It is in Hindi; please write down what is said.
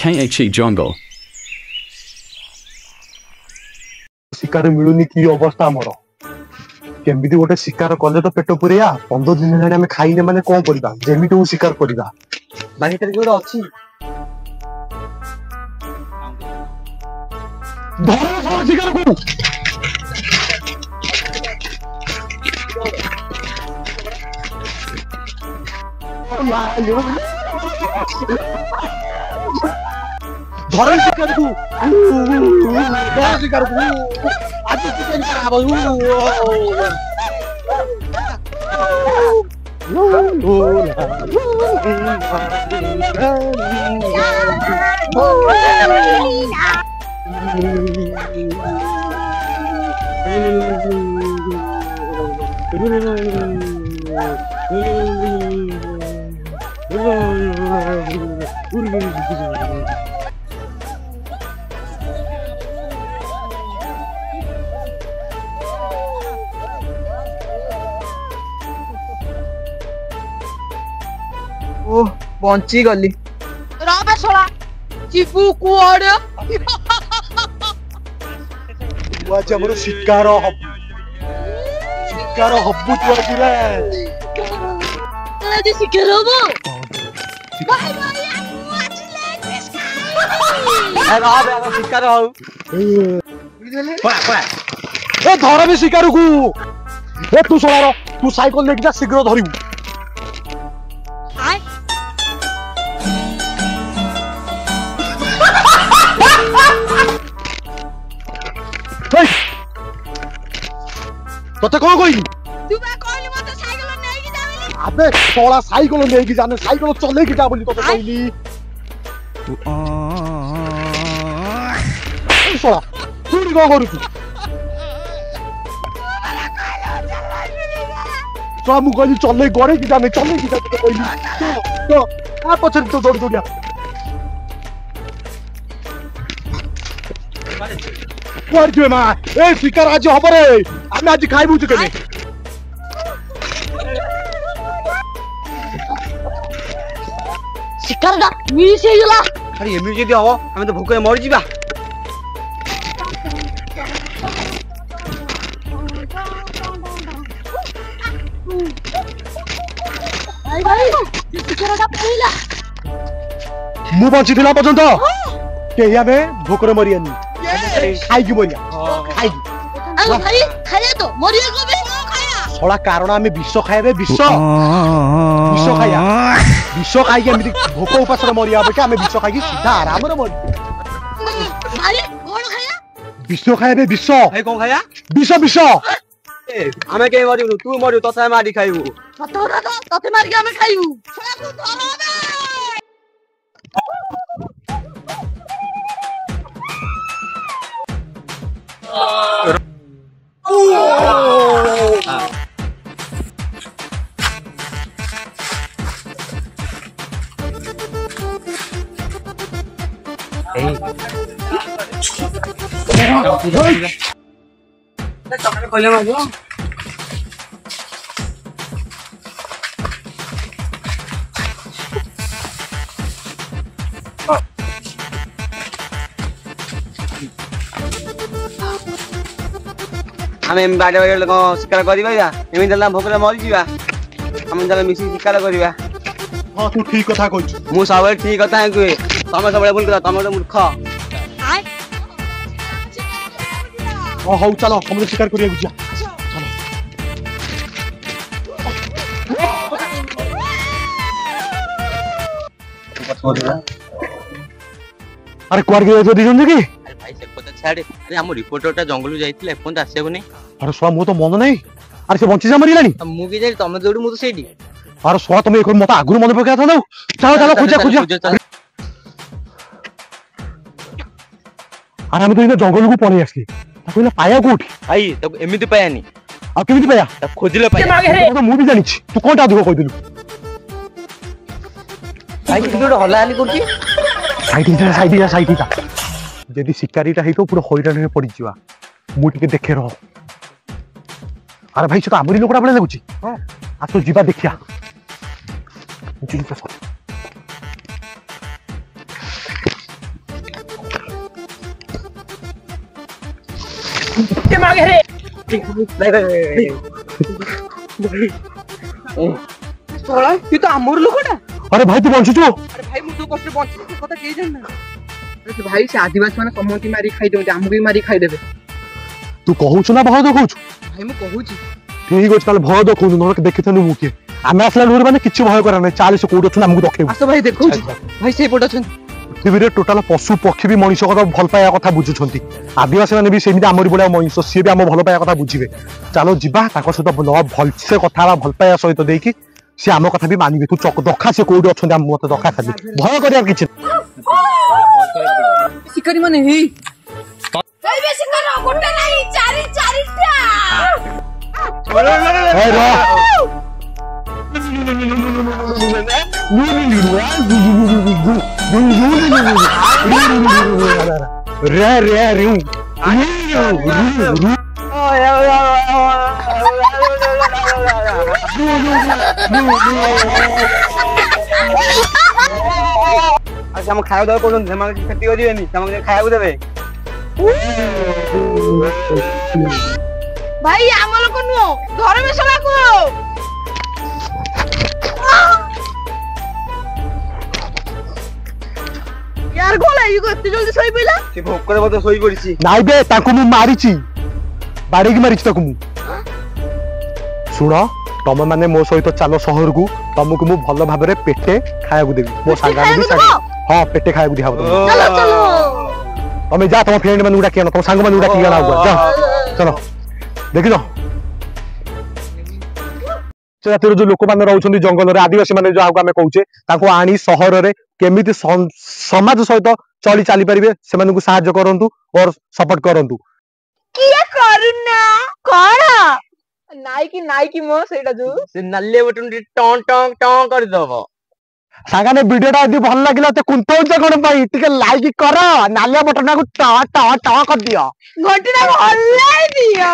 KHE Jungle. शिकार मिलूनी की अवस्था आमर केमी गोटे शिकार कले तो पेट पुरिया 15 दिन हेलानी आमे खाइने माने कोन करबा जेमिति उ शिकार करबा बाकी तरी गोटे अछि धरो शिकार को धरो शिकार को धरो शिकार को आज चिकन खराब ओ बंची गली राबे सोला चिपू कुआड़े आज हमर शिकार हब्बु तू आज रे आज शिकार हबो भाई भाई आज ले ए राबे शिकार हो कोला ए धर भी शिकार को ए तू सोलारो तू साइकिल लेके जा शीघ्र धरिबू तोते कौन कोई तू बा कहली मते साइकिल नै कि जाबली अबे सोला साइकिल नै कि जाने साइकिल चले कि जा बोली तोते कहली सोला तू नी को करू तो मु कहली चले गरे कि जाने चले कि जा तोते कहली तो आ पछन तो जोड़ जोड़िया कोर जो मा ए शिकार आज हबरे आमे आज खाइबु चिकन शिकार दा मिस हे गेला अरे एमि जदी हो हमें तो भूखे मर जीबा भाई भाई शिकार दा पहिला मु बंची दिला पर्यंत के याबे भूखरे मरियानी खाई की मरिया खाई अरे भाई खाया तो मरिया को भी खाया सोला कारण आमे विष खाइबे विष खाया विष खाई आमे भूख उपास रे मरिया बे आमे विष खाई सीधा आराम रे मरि भाई कोन खाया विष खाइबे विष भाई कोन खाया विष ए हमें के मरियो तू मरियो तसे मारी खाइबू तते मार के हमें खाइबू छोरा को धरबे हमें बाडे बाडे लोग शिकार करिबा या एमि दला भोकरे मरि जीवा हम दला मिसी शिकार करिबा हां तू ठीक कथा कहछ मु सबले ठीक कथा है कुए तमे सबले भूल कथा तमे तो मूर्ख ओ हो चलो हम शिकार करिया गुजिया चलो अरे कुआर गयो तो दिजन की भाई से पता छाड़े अरे हम रिपोर्टरटा जंगल जाइथिले फोन आसेबो नै अरे सोआ मो तो मन नहीं अरे से बंची जा मरिलानी मु की जाई तमे जोडी मु तो सेडी अरे सोआ तुम एक मत आगुर मन पका था चलो चलो खोजा अरे हम तो इन जंगल को पळे आसली ताको पाया कोठी भाई तब एमिति पायानी आ केमिति पाया तब खोजिले पाया तो मु भी जानि तू कोनटा अधिक कहि दिलु भाई किदोड हलाली करती साइड जदि शिकारीटा हेतो पूरा हईराण में पड़ जा मु टिके देखे रह अरे भाई तो आमरी लोकड़ा बेले लगुची आ तो जीवा देखिया के मांगे रे सोला ये तो आमर लोकटा अरे भाई तू बंचुचु अरे भाई मु तो कष्ट बंची से कथा के जान ना अरे भाई से आदिवासी माने समोती मारी खाई देबे हमहु भी मारी खाई देबे तू कहूछु ना भय देखौछु भाई मु कहूची ठीक अछि ताले भय देखौनु नरक देखिथनु मुके आमे असला लोर माने किछु भय करा नै चाल से कोड अछन हमकु देखैबु आसो भाई देखौची भाई से पट अछन पृथ्वी टोटाल पशु पक्षी भी मनुष्य कथा भल पाया कथा बुझुछंती आदिवासी माने भी सेमिति आमरी बडा मनुष्य से भी हम भल पाया कथा बुझिबे चलो जिबा ताको सहित भल से कथा भल पाया सहित देकी से आम कथा भी मानिबे तू चक दखा से कोड अछन हम मते दखा खाली भय करिया किछ शिकारी माने हे भाई बेसी करो गोटा नहीं चारि चारिटा ए रे रे रे रे अच्छा हम खाया दावा कोन धमाके खेती करिवेनी हमके खाया देबे भाई आम लोक नुओ घर में सला को यार गोला ये इते जल्दी सोई पइला से भोक करे बतो सोई पड़िसी नाइ बे ताको मु मारिची बाड़ी की मारिची ताको मु सुनो तम माने मो सहित चलो शहर को तुमको मु भल भाबरे पेटे खाया को देबी मो सांगा भी सांगा हां पेटे खाया को दिहाब तुम चलो चलो तमे जा तम फ्रेंड माने उडा किया तम सांग माने उडा किया ना जा चलो देखिलो जातिर जो लोक माने रहउछन्ती जंगल रे आदिवासी माने जो आमे कहूचे ताको आनी शहर रे केमिति समाज सहित चली चाली परिबे से मानकु सहाय्य करंतु और सपोर्ट करंतु किया करूना कोन नाई की मो सेटा जो से नल्ले बटन टॉन टॉन टॉन कर दबो सागाने वीडियोटा यदि भल लागिला त कुंतौच कोन पई टिके लाइक कर नालिया बटन को टा टा टा कर दियो घटना भल दियो